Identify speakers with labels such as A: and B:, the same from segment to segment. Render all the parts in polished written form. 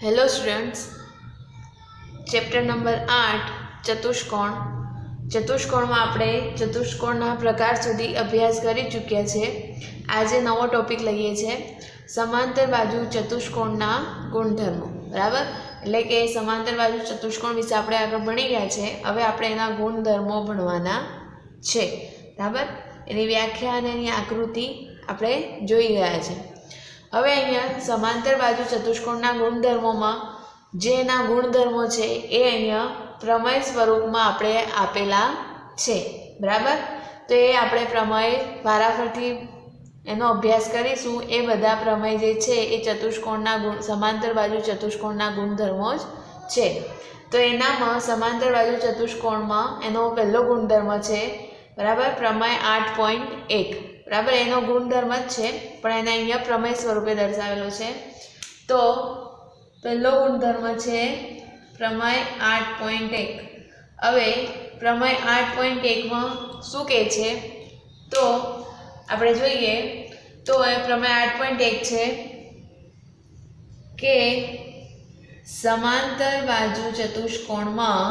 A: Hello students, chapter number 8 चतुष्कोण। चतुष्कोण में આપણે ચતુષ્કોણના પ્રકાર સુધી અભ્યાસ કરી ચૂક્યા છે। આજે નવો ટોપિક લઈએ છે સમાંતર બાજુ ચતુષ્કોણના ગુણધર્મો। બરાબર, એટલે કે સમાંતર બાજુ ચતુષ્કોણ વિશે આપણે આગળ ભણી ગયા છે। હવે આપણે એના ગુણધર્મો ભણવાના છે। બરાબર, એની વ્યાખ્યા અને એની આકૃતિ આપણે જોઈ ગયા છે। હવે અહીંયા સમાંતર બાજુ ચતુષ્કોણના ગુણધર્મોમાં જેના ગુણધર્મો છે એ અહીંયા પ્રમેય સ્વરૂપમાં આપણે આપેલા છે। બરાબર, તો એ આપણે પ્રમેય વારાફરતી એનો અભ્યાસ કરીશું। એ બધા પ્રમેય જે છે એ ચતુષ્કોણના સમાંતર બાજુ ચતુષ્કોણના ગુણધર્મો જ છે। તો એનામાં સમાંતર બાજુ ચતુષ્કોણમાં એનો પહેલો ગુણધર્મ છે, બરાબર, પ્રમેય 8.1। બરાબર, એનો ગુણધર્મ જ છે પણ એને અહીંયા પ્રમેય સ્વરૂપે દર્શાવેલો છે। તો પહેલો ગુણધર્મ છે પ્રમેય 8.1। હવે પ્રમેય 8.1માં શું કહે છે તો આપણે જોઈએ તો એ પ્રમેય 8.1 છે કે સમાંતર બાજુ ચતુષ્કોણમાં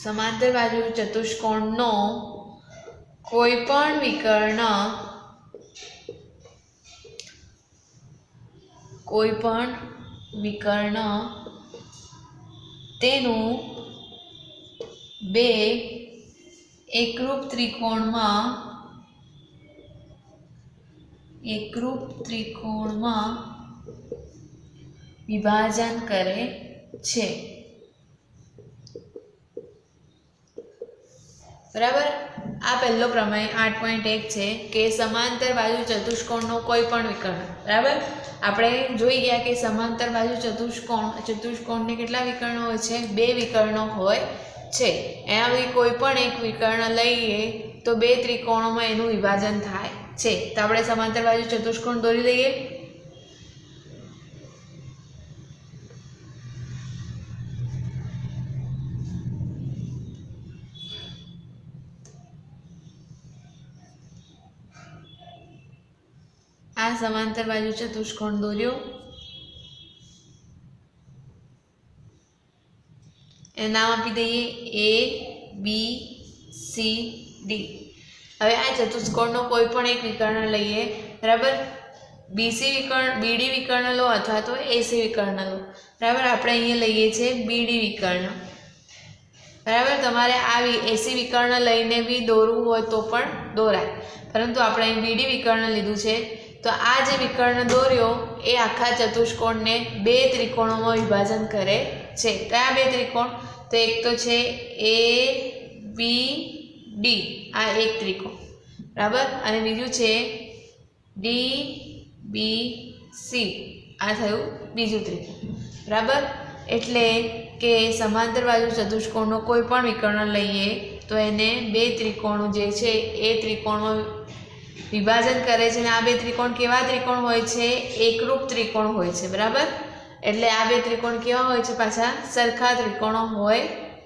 A: સમાંતર બાજુ ચતુષ્કોણનો કોઈપણ વિકર્ણ તેનું બે એકરૂપ ત્રિકોણમાં વિભાજન કરે છે। બરાબર, આ પહેલો પ્રમેય 8.1 છે કે સમાંતર બાજુ ચતુષ્કોણનો કોઈ પણ વિકર્ણ। બરાબર, આપણે જોઈ ગયા કે સમાંતર બાજુ ચતુષ્કોણને કેટલા વિકર્ણો હોય છે? બે વિકર્ણો હોય છે। એનામાંથી કોઈ પણ એક વિકર્ણ લઈએ તો બે ત્રિકોણોમાં એનું વિભાજન થાય છે। તો આપણે સમાંતર બાજુ ચતુષ્કોણ દોરી લઈએ। આ સમાંતર બાજુ ચતુષ્કોણ દોર્યો, એ નામ આપી દઈએ ABCD। હવે આ ચતુષ્કોણનો કોઈ પણ એક વિકર્ણ લઈએ। બરાબર, BD વિકર્ણ લો અથવા તો AC વિકર્ણ લો। બરાબર, આપણે અહીંયા લઈએ છીએ BD વિકર્ણ। બરાબર, તમારે આ AC વિકર્ણ લઈને બી દોરવું હોય તો પણ દોરાય, પરંતુ આપણે અહીં BD વિકર્ણ લીધું છે। તો આ જે વિકર્ણ દોર્યો એ આખા ચતુષ્કોણને બે ત્રિકોણોમાં વિભાજન કરે છે। કયા બે ત્રિકોણ? તો એક તો છે ABD, આ એક ત્રિકોણ, બરાબર, અને બીજું છે DBC, આ થયું બીજું ત્રિકોણ। બરાબર, એટલે કે સમાંતર બાજુ ચતુષ્કોણનો કોઈ પણ વિકર્ણ લઈએ તો એને બે ત્રિકોણો જે છે એ ત્રિકોણમાં વિભાજન કરે છે। અને આ બે ત્રિકોણ કેવા ત્રિકોણ હોય છે? એકરૂપ ત્રિકોણ હોય છે। બરાબર, એટલે આ બે ત્રિકોણ કેવા હોય છે? પાછા સરખા ત્રિકોણો હોય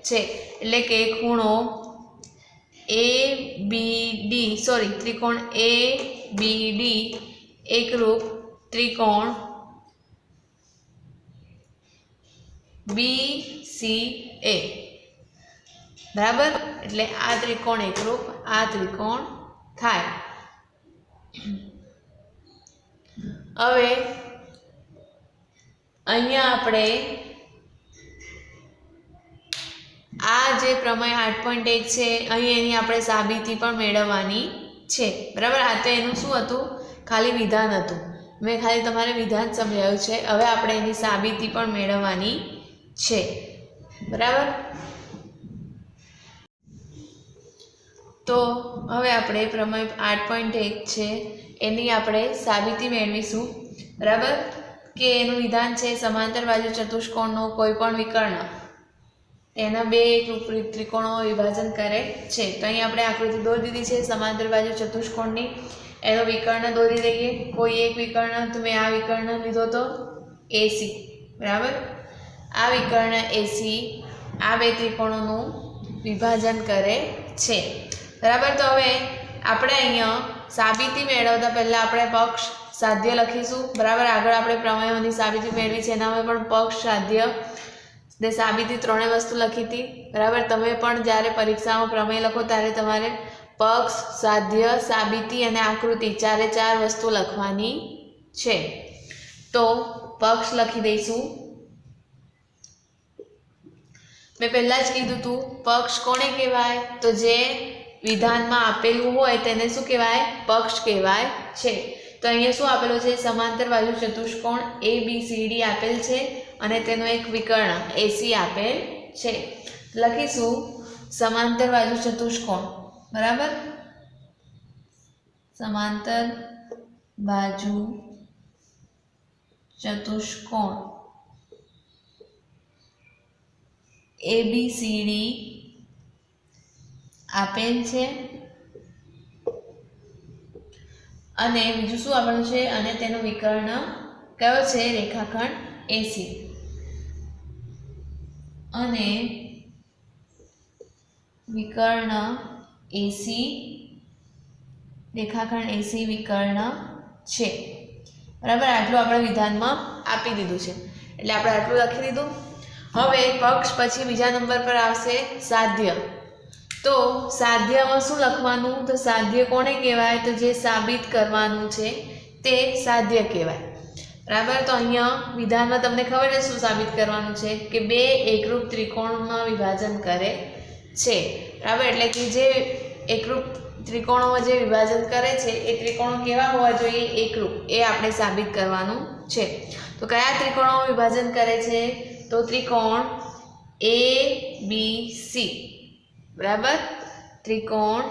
A: છે। એટલે કે ખૂણો ત્રિકોણ ABD એકરૂપ ત્રિકોણ BCA। બરાબર, એટલે આ ત્રિકોણ એકરૂપ આ ત્રિકોણ થાય। હવે અહીંયા આપણે આ જે પ્રમેય 8.1 છે અહીં એની આપણે સાબિતી પણ મેળવવાની છે। બરાબર, આ તો એનું શું હતું? ખાલી વિધાન હતું। મેં ખાલી તમારે વિધાન સમજાવ્યું છે। હવે આપણે એની સાબિતી પણ મેળવવાની છે। બરાબર, તો હવે આપણે પ્રમેય 8.1 છે એની આપણે સાબિતી મેળવીશું। બરાબર, કે એનું વિધાન છે સમાંતર બાજુ ચતુષ્કોણનો કોઈ પણ વિકર્ણ એના બે એકરૂપ ત્રિકોણો વિભાજન કરે છે। તો અહીં આપણે આકૃતિ દોરી દીધી છે સમાંતર બાજુ ચતુષ્કોણની। એનો વિકર્ણ દોરી દઈએ। કોઈ એક વિકર્ણ, તો મેં આ વિકર્ણ લીધો તો AC। બરાબર, આ વિકર્ણ AC આ બે ત્રિકોણોનું વિભાજન કરે છે। बराबर। तो हवे આપણે અહીંયા સાબિતી મેળવતા પહેલા આપણે પક્ષ સાધ્ય લખીશું। બરાબર, આગળ આપણે પ્રમેયોની સાબિતી મેળવી છે એનામાં પણ પક્ષ સાધ્ય ને સાબિતી ત્રણેય વસ્તુ લખી હતી। બરાબર, તમે પણ જ્યારે પરીક્ષામાં પ્રમેય લખો ત્યારે તમારે પક્ષ, સાધ્ય, સાબિતી અને આકૃતિ ચારે ચાર વસ્તુ લખવાની છે। તો પક્ષ લખી દઈશું। મેં પહેલા જ કીધું હતું પક્ષ કોને કહેવાય, તો જે વિધાનમાં આપેલું હોય તેને શું કહેવાય, પક્ષ કહેવાય છે। તો અહીંયા શું આપેલું છે, સમાંતર બાજુ ચતુષ્કોણ ABCD આપેલ છે અને તેનો એક વિકર્ણ AC આપેલ છે। લખીશું સમાંતર બાજુ ચતુષ્કોણ। બરાબર, સમાંતર બાજુ ચતુષ્કોણ ABCD આપેલ છે અને બીજું શું આપેલું છે, અને તેનો વિકર્ણ કયો છે, રેખાખંડ AC અને વિકર્ણ AC, રેખાખંડ AC વિકર્ણ છે। બરાબર, આટલું આપણે વિધાનમાં આપી દીધું છે એટલે આપણે આટલું લખી દીધું। હવે પક્ષ પછી બીજા નંબર પર આવશે સાધ્ય। તો સાધ્યમાં શું લખવાનું, તો સાધ્ય કોને કહેવાય, તો જે સાબિત કરવાનું છે તે સાધ્ય કહેવાય। બરાબર, તો અહીંયા વિધાનમાં તમને ખબર છે શું સાબિત કરવાનું છે કે બે એકરૂપ ત્રિકોણમાં વિભાજન કરે છે। બરાબર, એટલે કે જે એકરૂપ ત્રિકોણોમાં જે વિભાજન કરે છે એ ત્રિકોણો કેવા હોવા જોઈએ, એકરૂપ, એ આપણે સાબિત કરવાનું છે। તો કયા ત્રિકોણોમાં વિભાજન કરે છે, તો ત્રિકોણ ABC। બરાબર, ત્રિકોણ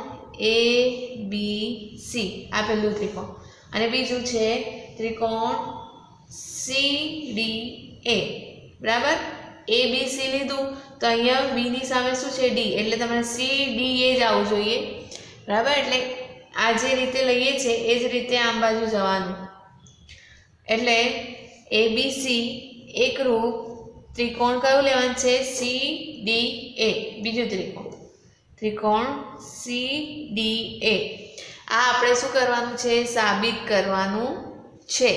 A: ABC આ પહેલું ત્રિકોણ, અને બીજું છે ત્રિકોણ CDA। બરાબર, ABC લીધું તો અહીંયા B ની સામે શું છે, D, એટલે તમારે CDA જ આવવું જોઈએ। બરાબર, એટલે આ જે રીતે લઈએ છે એ જ રીતે આમ બાજુ જવાનું, એટલે ABC એકરૂપ ત્રિકોણ કયું લેવાનું છે, CDA, બીજું ત્રિકોણ CDA। આ આપણે શું કરવાનું છે, સાબિત કરવાનું છે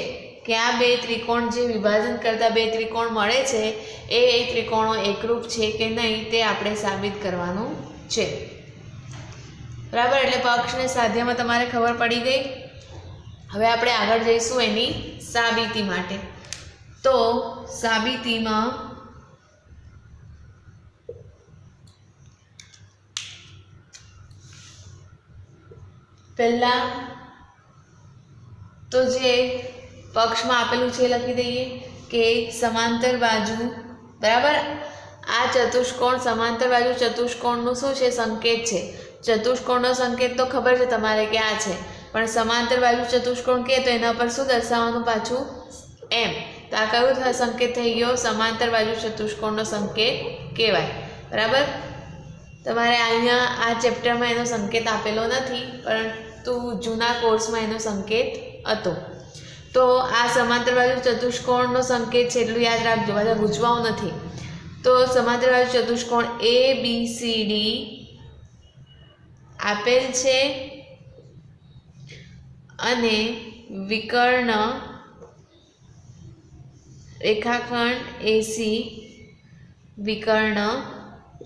A: કે આ બે ત્રિકોણ જે વિભાજન કરતા બે ત્રિકોણ મળે છે એ ત્રિકોણો એકરૂપ છે કે નહીં તે આપણે સાબિત કરવાનું છે। બરાબર, એટલે પક્ષ ને સાધ્યમાં તમારે ખબર પડી ગઈ। હવે આપણે આગળ જઈશું એની સાબિતી માટે। તો સાબિતીમાં પહેલા તો જે પક્ષમાં આપેલું છે લખી દઈએ કે સમાંતર બાજુ। બરાબર, આ ચતુષ્કોણ સમાંતર બાજુ ચતુષ્કોણનું શું છે, સંકેત છે। ચતુષ્કોણનો સંકેત તો ખબર છે તમારે કે આ છે, પણ સમાંતર બાજુ ચતુષ્કોણ કે તો એના પર શું દર્શાવવાનું, પાછું M। તો આ કયો સંકેત થઈ ગયો, સમાંતર બાજુ ચતુષ્કોણનો સંકેત કહેવાય। બરાબર, તમારે અહીંયા આ ચેપ્ટરમાં એનો સંકેત આપેલો નથી, પરંતુ જૂના કોર્સમાં એનો સંકેત હતો। તો આ સમાંતર બાજુ ચતુષ્કોણનો સંકેત છે એટલું યાદ રાખજો, બધા ગુંચવાવું નથી। તો સમાંતર બાજુ ચતુષ્કોણ ABCD આપેલ છે અને વિકર્ણ રેખાખંડ AC વિકર્ણ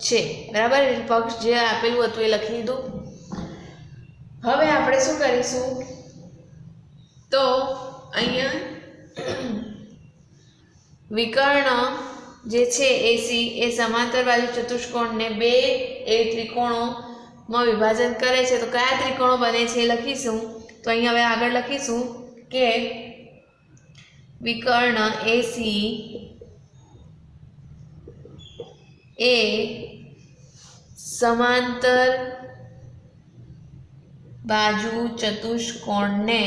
A: છે। બરાબર, પક્ષ જે આપેલું હતું એ લખી દીધું। હવે આપણે શું કરીશું, તો અહીંયા વિકર્ણ જે છે AC એ સમાંતર બાજુ ચતુષ્કોણને બે ત્રિકોણોમાં વિભાજન કરે છે। તો કયા ત્રિકોણો બને છે એ લખીશું। તો અહીંયા હવે આગળ લખીશું કે વિકર્ણ AC એ સમાંતર બાજુ ચતુષ્કોણને,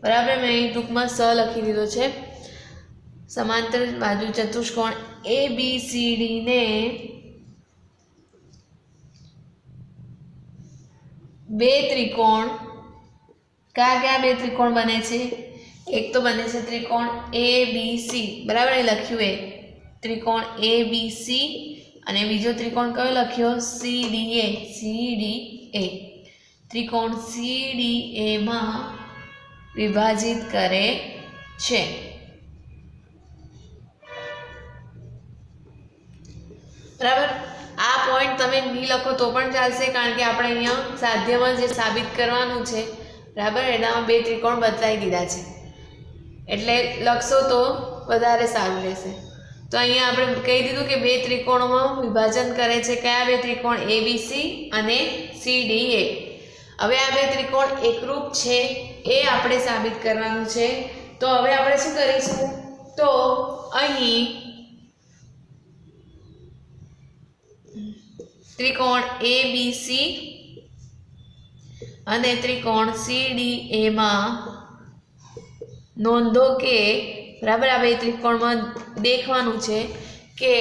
A: બરાબર, મેં અહીં ટૂંકમાં સ લખી દીધો છે, સમાંતર બાજુ ચતુષ્કોણ ABCD ને બે ત્રિકોણ, કયા બે ત્રિકોણ બને છે, એક તો બને છે ત્રિકોણ ABC। બરાબર, એ લખ્યું એ ત્રિકોણ ABC, અને બીજો ત્રિકોણ કયો લખ્યો, CDA। ત્રિકોણ CDA માં વિભાજિત કરે છે। બરાબર, આ પોઈન્ટ તમે નહીં લખો તો પણ ચાલશે, કારણ કે આપણે અહીંયા સાધ્યમાં જે સાબિત કરવાનું છે, બરાબર, એનામાં બે ત્રિકોણ બદલાઈ દીધા છે, એટલે લખશો તો વધારે સારું રહેશે। તો અહીંયા આપણે કહી દીધું કે બે ત્રિકોણોમાં વિભાજન કરે છે, કયા બે ત્રિકોણ? ABC અને CDA। હવે આ બે ત્રિકોણ એકરૂપ છે એ આપણે સાબિત કરવાનું છે। તો હવે આપણે શું કરીશું? તો અહીં ત્રિકોણ ABC અને ત્રિકોણ CDA માં નોંધો કે, બરાબર, આ બે ત્રિકોણમાં દેખવાનું છે કે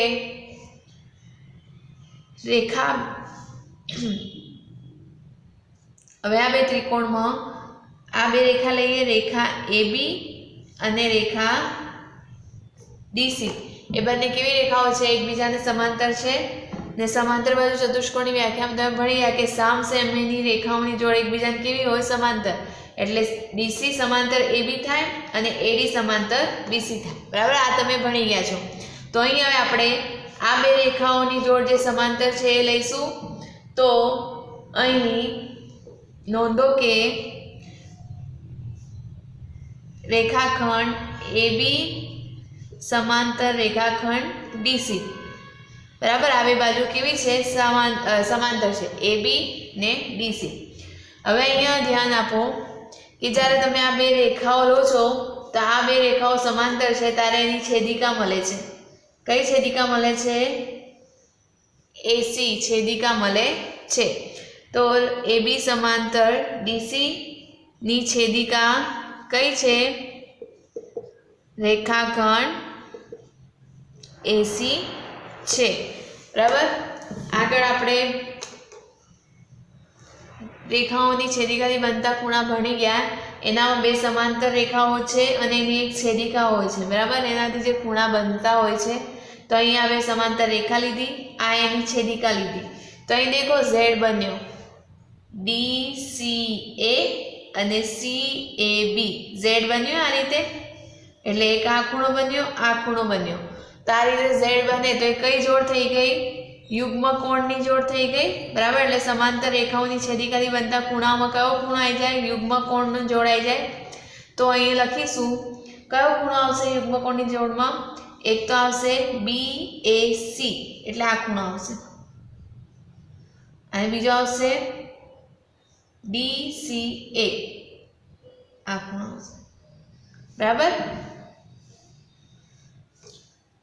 A: રેખા, હવે આ બે ત્રિકોણમાં આ બે રેખા લઈએ, રેખા AB અને રેખા DC, એ બંને કેવી રેખાઓ છે? એકબીજાને સમાંતર છે, ને સમાંતર બાજુ ચતુષ્કોણની વ્યાખ્યામાં તમે ભણી ગયા કે સામ સામેની રેખાઓની જોડ એકબીજાને કેવી હોય? સમાંતર। એટલે DC સમાંતર AB થાય અને AD સમાંતર BC થાય, બરાબર, આ તમે ભણી ગયા છો। તો અહીં હવે આપણે આ બે રેખાઓની જોડ જે સમાંતર છે એ લઈશું। તો અહીં નોંધો કે રેખાખંડ AB સમાંતર રેખાખંડ DC, બરાબર, આ બે બાજુ કેવી છે? સમાંતર છે, AB ને DC। હવે અહીંયા ધ્યાન આપો કે જ્યારે તમે આ બે રેખાઓ લો છો તો આ બે રેખાઓ સમાંતર છે, ત્યારે એની છેદિકા મળે છે। કઈ છેદિકા મળે છે? AC છેદિકા મળે છે। તો AB સમાંતર DC ની છેદિકા કઈ છે? રેખાખંડ AC છે, બરાબર। આગળ આપણે રેખાઓની છેદિકાથી બનતા ખૂણા ભણી ગયા, એનામાં બે સમાંતર રેખાઓ છે અને એની એક છેદિકા હોય છે, બરાબર, એનાથી જે ખૂણા બનતા હોય છે। તો અહીંયા બે સમાંતર રેખા લીધી, આ એની છેદિકા લીધી, તો અહીં દેખો Z બન્યો, DCA અને CAB, Z બન્યો આ રીતે, એટલે એક આ ખૂણો બન્યો, આ ખૂણો બન્યો। તો આ રીતે Z બને તો એ કઈ જોડ થઈ ગઈ? યુગ્મ કોણની જોડ થઈ ગઈ, બરાબર। એટલે સમાંતર રેખાઓની છેદિકાથી બનતા ખૂણામાં કયો ખૂણો આવી જાય? યુગ્મ કોણનો જોડ આવી જાય। તો અહીં લખીશું કયો ખૂણો આવશે યુગ્મ કોણની જોડમાં? એક તો આવશે BAC, એટલે આ ખૂણો આવશે, અને બીજો આવશે DCA, આ ખૂણો આવશે, બરાબર।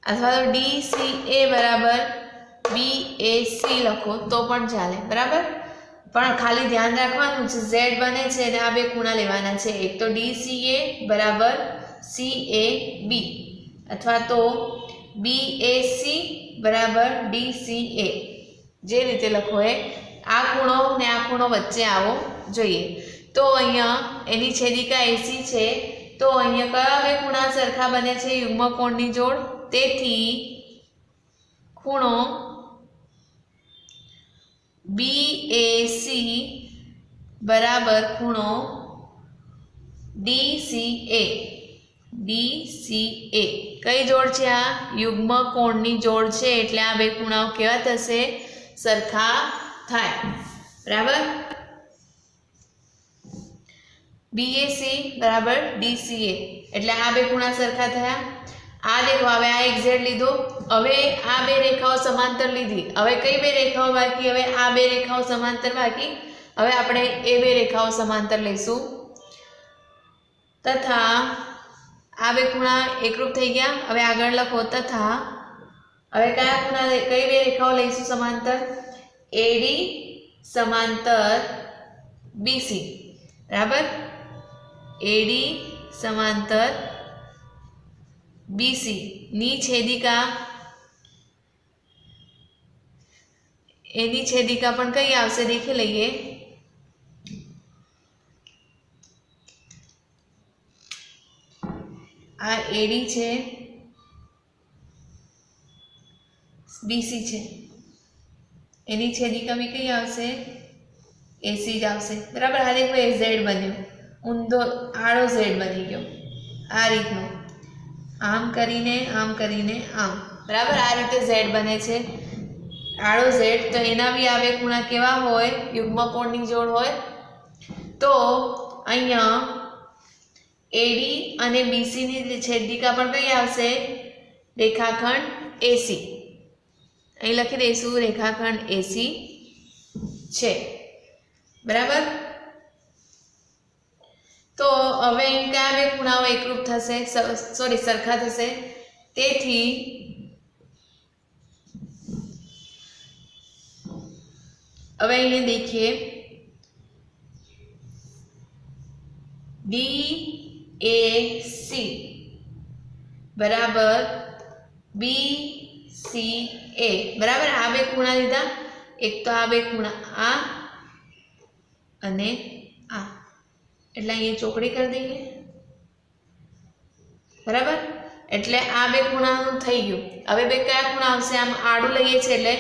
A: અથવા તો DCA બરાબર BAC લખો તો પણ ચાલે, બરાબર, પણ ખાલી ધ્યાન રાખવાનું છે Z બને છે અને આ બે ખૂણા લેવાના છે, એક તો DCA બરાબર CAB અથવા તો BAC બરાબર DCA, જે રીતે લખો એ આ ખૂણો ને આ ખૂણો વચ્ચે આવો જોઈએ। તો અહીંયા એની છેદિકા AC છે, તો અહીંયા કયા બે ખૂણા સરખા બને છે? યુગ્મ કોણની જોડ, તેથી ખૂણો BAC બરાબર ખૂણો DCA, DCA કઈ જોડ છે? આ યુગ્મ કોણની જોડ છે, એટલે આ બે ખૂણાઓ કેવા થશે? સરખા થાય, બરાબર। BAC બરાબર DCA, એટલે આ બે ખૂણા સરખા થયા। આ દેખો, હવે આ એક Z લીધો, હવે આ બે રેખાઓ સમાંતર લીધી, હવે કઈ બે રેખાઓ બાકી? હવે આ બે રેખાઓ સમાંતર બાકી, હવે આપણે એ બે રેખાઓ સમાંતર લઈશું, તથા આ બે ખૂણા એકરૂપ થઈ ગયા। હવે આગળ લખો તથા, હવે કયા ખૂણા, કઈ બે રેખાઓ લઈશું સમાંતર? AD સમાંતર BC, બરાબર, AD સમાંતર BC ની છેદિકા, એની છેદિકા પણ કઈ આવશે? દેખી લઈએ, આ AD છે, BC છે, એની છેદિકા બી કઈ આવશે? એસી જ આવશે બરાબર। આ દેખો એ ઝેડ બન્યો, ઊંધો આડો ઝેડ બની ગયો આ રીતનો, આમ કરીને આમ બરાબર। આ રીતે ઝેડ બને છે આડો ઝેડ। તો એના બી આ બે ખૂણા કેવા હોય? યુગ્મ કોણની જોડ હોય। તો અહીંયા એડી અને બીસીની છેદિકા પણ કઈ આવશે? રેખાખંડ એસી। અહીં લખી દઈશું રેખાખંડ એસી છે બરાબર। તો હવે કયા બે ખૂણાઓ એકરૂપ થશે? સોરી સરખા થશે। તેથી હવે અહીંયા देखिए DAC बराबर BCA बराबर। आ बे खूणा लीधा, एक तो आ बे खूणा आ अने आ, એટલે અહીંયા ચોકડી કરી દઈએ બરાબર। એટલે આ બે ખૂણાનું થઈ ગયું। હવે બે કયા ખૂણા આવશે? આમ આડું લઈએ છે એટલે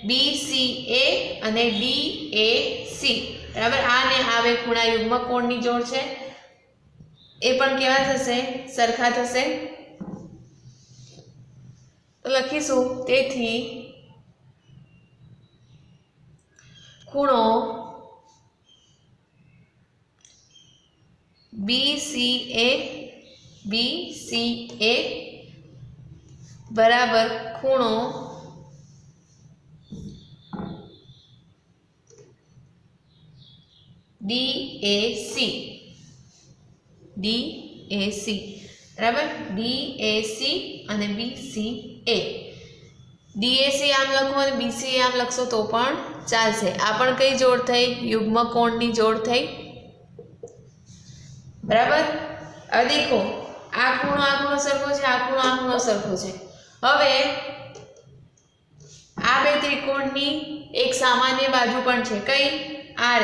A: BCA અને DAC બરાબર। આ ને આ બે ખૂણા યુગ્મ કોણની જોડ છે, એ પણ કેવા થશે? સરખા થશે। તો લખીશું તેથી ખૂણો BCA बराबर खूणो DAC बराबर। DAC અને BCA, DAC આમ લખો અને BCA આમ લખશો તો પણ ચાલશે। આ પણ કઈ જોડ થઈ? યુગ્મ કોણની જોડ થઈ બરાબર। હવે દેખો આ ખૂણો સરખો છે, આ ખૂણો સરખો છે। હવે આ બે ત્રિકોણની એક સામાન્ય બાજુ પણ છે, કઈ? આ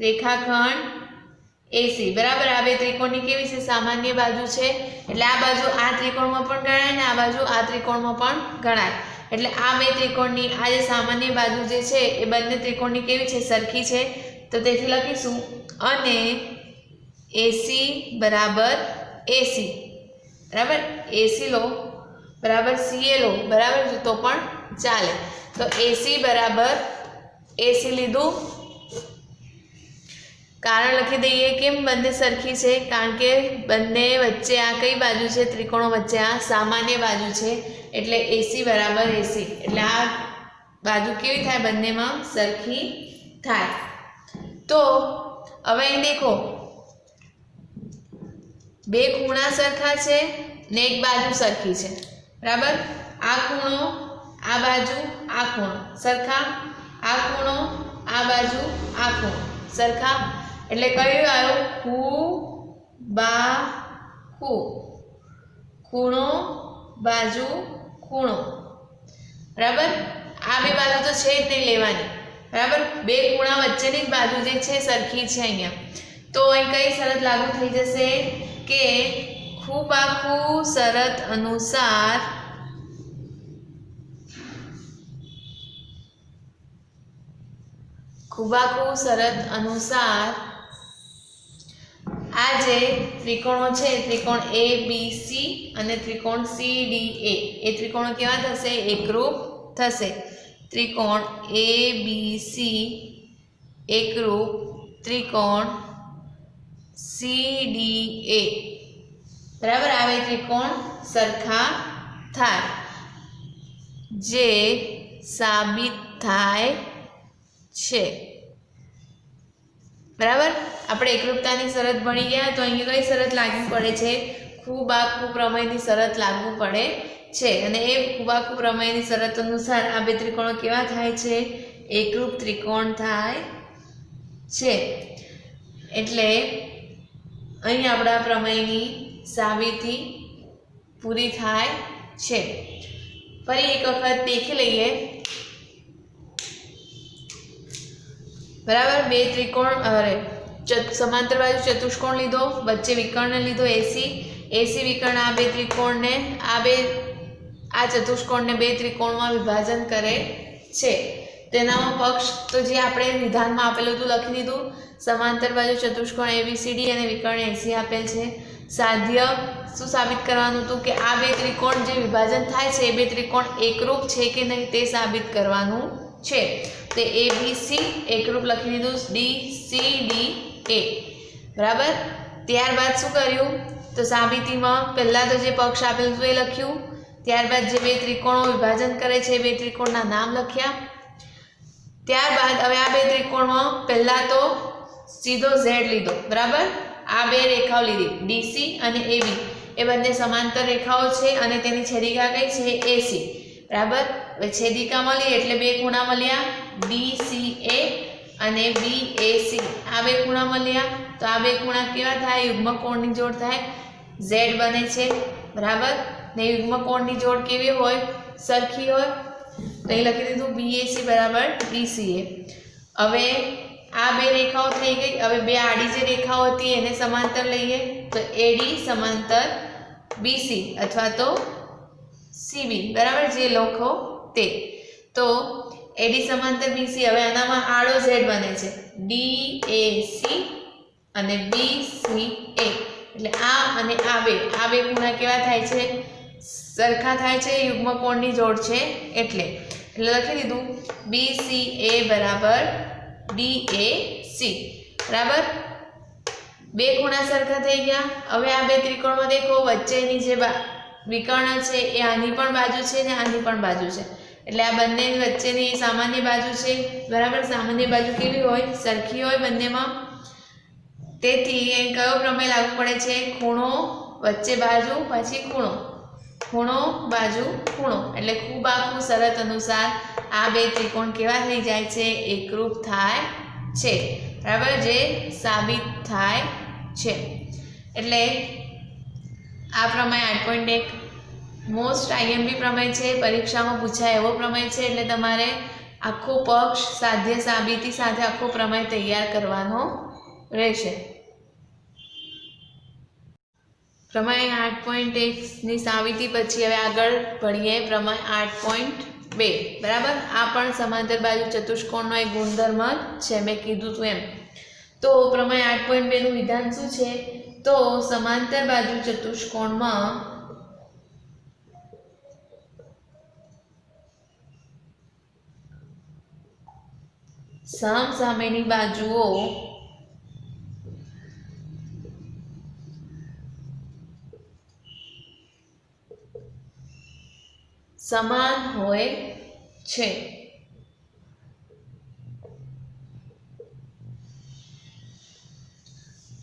A: રેખાખંડ એસી બરાબર। આ બે ત્રિકોણની કેવી છે? સામાન્ય બાજુ છે, એટલે આ બાજુ આ ત્રિકોણમાં પણ ગણાય ને આ બાજુ આ ત્રિકોણમાં પણ ગણાય। એટલે આ બે ત્રિકોણની આ જે સામાન્ય બાજુ જે છે એ બંને ત્રિકોણની કેવી છે? સરખી છે। તો તેથી લખીશું અને એસી બરાબર એસી બરાબર। એસી લો બરાબર સીએ લો બરાબર તો પણ ચાલે। તો એસી બરાબર એસી લીધું, કારણ લખી દઈએ કેમ બંને સરખી છે? કારણ કે બંને વચ્ચે આ કઈ બાજુ છે? ત્રિકોણો વચ્ચે આ સામાન્ય બાજુ છે, એટલે એસી બરાબર એસી, એટલે આ બાજુ કેવી થાય? બંનેમાં સરખી થાય। તો હવે અહીં દેખો બે ખૂણા સરખા છે ને એક બાજુ સરખી છે બરાબર। આ ખૂણો આ બાજુ આ ખૂણો સરખા, આ ખૂણો આ બાજુ આ ખૂણો સરખા, એટલે કયું આવ્યું? ખૂણો બાજુ ખૂણો બરાબર। આ બે બાજુ તો છે જ નહીં લેવાની બરાબર। બે ખૂણા વચ્ચેની જ બાજુ જે છે સરખી છે અહીંયા। તો અહીં કઈ શરત લાગુ થઈ જશે કે ખૂબાખૂ શરત અનુસાર આ જે ત્રિકોણો છે ત્રિકોણ ABC અને ત્રિકોણ CDA એ ત્રિકોણો કેવા થશે? એકરૂપ થશે। ત્રિકોણ ABC એકરૂપ ત્રિકોણ CDA બરાબર। આ બે ત્રિકોણ સરખા થાય, જે સાબિત થાય છે બરાબર। આપણે એકરૂપતાની શરત ભણી ગયા, તો અહીંયા કઈ શરત લાગુ પડે છે? ખૂબાખૂ પ્રમેયની શરત લાગુ પડે છે, અને એ ખૂબાખૂ પ્રમેયની શરત અનુસાર આ બે ત્રિકોણો કેવા થાય છે? એકરૂપ ત્રિકોણ થાય છે। એટલે અહીં આપણા પ્રમેયની સાબિતી પૂરી થાય છે। ફરી એક વખત દેખી લઈએ બરાબર। બે ત્રિકોણ समांतर बाजू चतुष्कोण लीधो, वच्चे विकर्ण लीधो एसी विकर्ण आ बे त्रिकोण ने आ चतुष्कोण ने बे त्रिकोण में विभाजन करे छे। તેનામાં પક્ષ તો જે આપણે વિધાનમાં આપેલું હતું લખી દીધું. સમાંતર બાજુ ચતુષ્કોણ ABCD અને વિકર્ણ AC આપેલ છે. સાધ્ય શું સાબિત કરવાનું હતું કે આ બે ત્રિકોણ જે વિભાજન થાય છે એ બે ત્રિકોણ એકરૂપ છે કે નહીં તે સાબિત કરવાનું છે. તે ABC એકરૂપ લખી દીધું, DCDA બરાબર. ત્યારબાદ શું કર્યું તો સાબિતીમાં પહેલાં તો જે પક્ષ આપેલું હતું એ લખ્યું, ત્યારબાદ જે બે ત્રિકોણો વિભાજન કરે છે એ બે ત્રિકોણના નામ લખ્યા. ત્યારબાદ હવે આ બે ત્રિકોણમાં પહેલાં તો સીધો Z લીધો બરાબર. આ બે રેખાઓ લીધી DC અને AB, એ બંને સમાંતર રેખાઓ છે અને તેની છેદિકા કઈ છે AC બરાબર. હવે છેદિકા મળી એટલે બે ખૂણા મળ્યા DCA અને BAC, આ બે ખૂણા મળ્યા. તો આ બે ખૂણા કેવા થાય? યુગ્મ કોણની જોડ થાય, Z બને છે બરાબર. ને યુગ્મ કોણની જોડ કેવી હોય? સરખી હોય. તો અહીં લખી દીધું BAC બરાબર DCA. હવે આ બે રેખાઓ થઈ ગઈ. હવે બે આડી જે રેખાઓ હતી એને સમાંતર લઈએ તો AD સમાંતર BC અથવા તો CB બરાબર, જે લખો તે. તો AD સમાંતર BC, હવે આનામાં આડો Z બને છે DAC અને BCA, એટલે આ અને આ બે ખૂણા કેવા થાય છે? સરખા થાય છે, યુગ્મ કોણની જોડ છે એટલે લખી દીધું BCA બરાબર DAC બરાબર. બે ખૂણા સરખા થઈ ગયા. હવે આ બે ત્રિકોણમાં દેખો વચ્ચેની જે વિકર્ણ છે એ આની પણ બાજુ છે ને આની પણ બાજુ છે, એટલે આ બંને વચ્ચેની સામાન્ય બાજુ છે બરાબર. સામાન્ય બાજુ કેવી હોય? સરખી હોય બંનેમાં. તેથી અહીં કયો પ્રમેય લાગુ પડે છે? ખૂણો વચ્ચે બાજુ પછી ખૂણો, ખૂણો બાજુ ખૂણો, એટલે ખૂબ આખું શરત અનુસાર આ બે ત્રિકોણ કેવા થઈ જાય છે? એકરૂપ થાય છે બરાબર, જે સાબિત થાય છે. એટલે આ પ્રમેય 8.1 મોસ્ટ IMP પ્રમેય છે, પરીક્ષામાં પૂછાય એવો પ્રમેય છે. એટલે તમારે આખો પક્ષ સાધ્ય સાબિતી સાથે આખો પ્રમેય તૈયાર કરવાનો રહેશે. પ્રમેય 8.1 ની સાબિતી પછી હવે આગળ ભણીએ પ્રમેય 8.2 બરાબર. આ પણ સમાંતર બાજુ ચતુષ્કોણનો એક ગુણધર્મ છે, મેં કીધું હતું એમ. તો પ્રમેય 8.2 નું વિધાન શું છે? તો સમાંતર બાજુ ચતુષ્કોણમાં સામસામેની બાજુઓ સમાન હોય છે.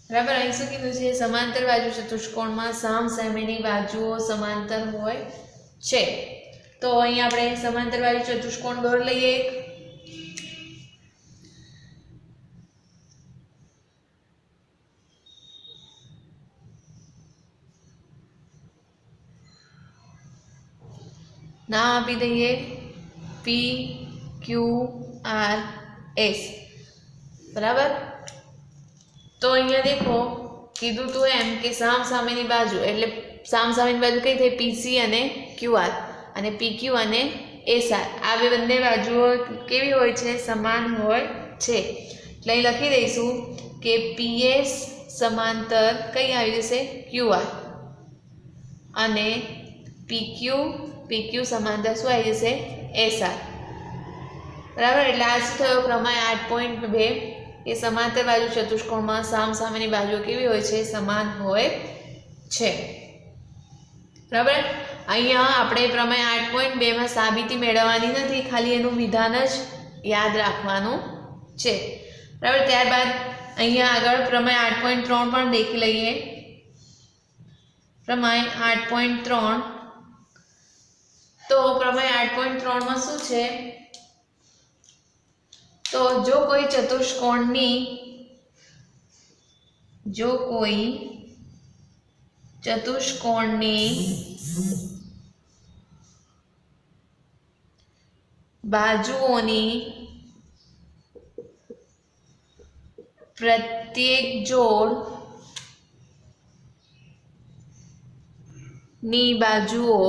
A: બરાબર. અહીં શું કીધું છે? સમાંતર બાજુ ચતુષ્કોણમાં સામસામેની બાજુઓ સમાંતર હોય છે. તો અહીં આપણે સમાંતર બાજુ ચતુષ્કોણ દોર લઈએ. નામ આપી દઈએ PQRS બરાબર. તો અહીંયા દેખો કીધું તું એમ કે સામસામેની બાજુ, એટલે સામસામેની બાજુ કઈ થઈ? PC અને QR, અને PQ અને SR, આ બે બંને બાજુઓ કેવી હોય છે? સમાન હોય છે. એટલે અહીં લખી દઈશું કે PS સમાંતર કઈ આવી જશે? QR, અને PQ સમાંતર શું આવી જશે? SR બરાબર. એટલે આ શું થયો? પ્રમેય 8.2 એ સમાંતર બાજુ ચતુષ્કોણમાં સામસામેની બાજુઓ કેવી હોય છે? સમાન હોય છે બરાબર. અહીંયા આપણે પ્રમેય 8.2 માં સાબિતી મેળવવાની નથી, ખાલી એનું વિધાન જ યાદ રાખવાનું છે બરાબર. ત્યારબાદ અહીંયા આગળ પ્રમેય 8.3 પણ દેખી લઈએ. પ્રમેય 8.3, તો પ્રમેય 8.3 માં શું છે? તો જો કોઈ ચતુષ્કોણની બાજુઓની પ્રત્યેક જોડ ની બાજુઓ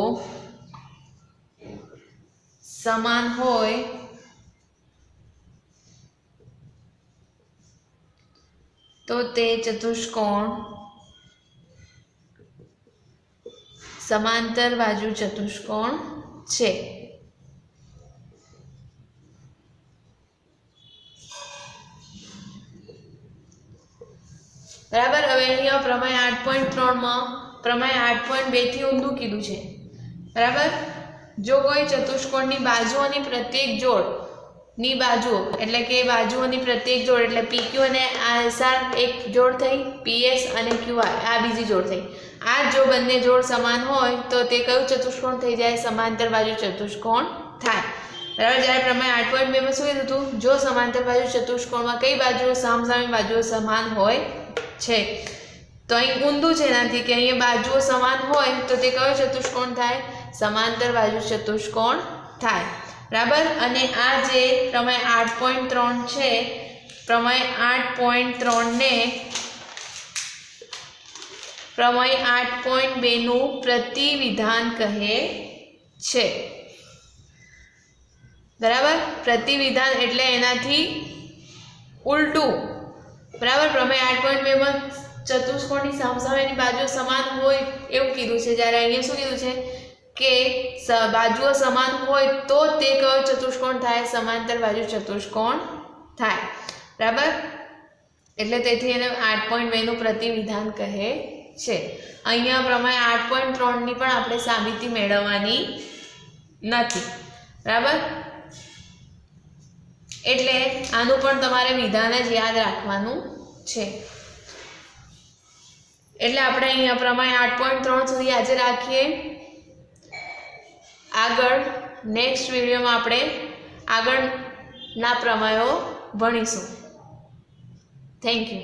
A: સમાન હોય તો તે ચતુષ્કોણ સમાંતર બાજુ ચતુષ્કોણ છે. બરાબર. હવે અહીંયા પ્રમેય 8.3 માં પ્રમેય 8.2 થી ઊંધું કીધું છે. બરાબર. જો કોઈ ચતુષ્કોણની બાજુઓની પ્રત્યેક જોડની બાજુઓ એટલે કે બાજુઓની પ્રત્યેક જોડ એટલે PQ અને SR એક જોડ થઈ, PS અને QR આ બીજી જોડ થઈ. આ જો બંને જોડ સમાન હોય તો તે કયું ચતુષ્કોણ થઈ જાય? સમાંતર બાજુ ચતુષ્કોણ થાય. બરાબર. જ્યારે પ્રમેય 8.2 માં શું કીધું હતું? જો સમાંતર બાજુ ચતુષ્કોણમાં કઈ બાજુઓ સામસામે બાજુઓ સમાન હોય છે. તો અહીં ઊંધું છે એનાથી કે અહીંયા બાજુઓ સમાન હોય તો તે કયો ચતુષ્કોણ થાય? સમાંતર બાજુ ચતુષ્કોણ થાય. બરાબર. અને આ જે પ્રમેય 8.3 છે, પ્રમેય 8.3 ને પ્રમેય 8.2 નું પ્રતિવિધાન કહે છે. બરાબર. પ્રતિવિધાન એટલે એનાથી ઉલટું. બરાબર. પ્રમેય 8.2 માં ચતુષ્કોણની સામસામેની બાજુઓ સમાન હોય એવું કીધું છે, જ્યારે અહીંયા શું કીધું છે કે બાજુઓ સમાન હોય તો તે કયો ચતુષ્કોણ થાય? સમાંતર બાજુ ચતુષ્કોણ થાય. બરાબર. એટલે તેથી એને 8.2 નું પ્રતિવિધાન કહે છે. અહીંયા પ્રમેય 8.3 ની પણ આપણે સાબિતી મેળવવાની નથી. બરાબર. એટલે આનું પણ તમારે વિધાન જ યાદ રાખવાનું છે. એટલે આપણે અહીંયા પ્રમેય 8.3 સુધી આજે રાખીએ. આગળ નેક્સ્ટ વિડીયોમાં આપણે આગળના પ્રમેયો ભણીશું. Thank you.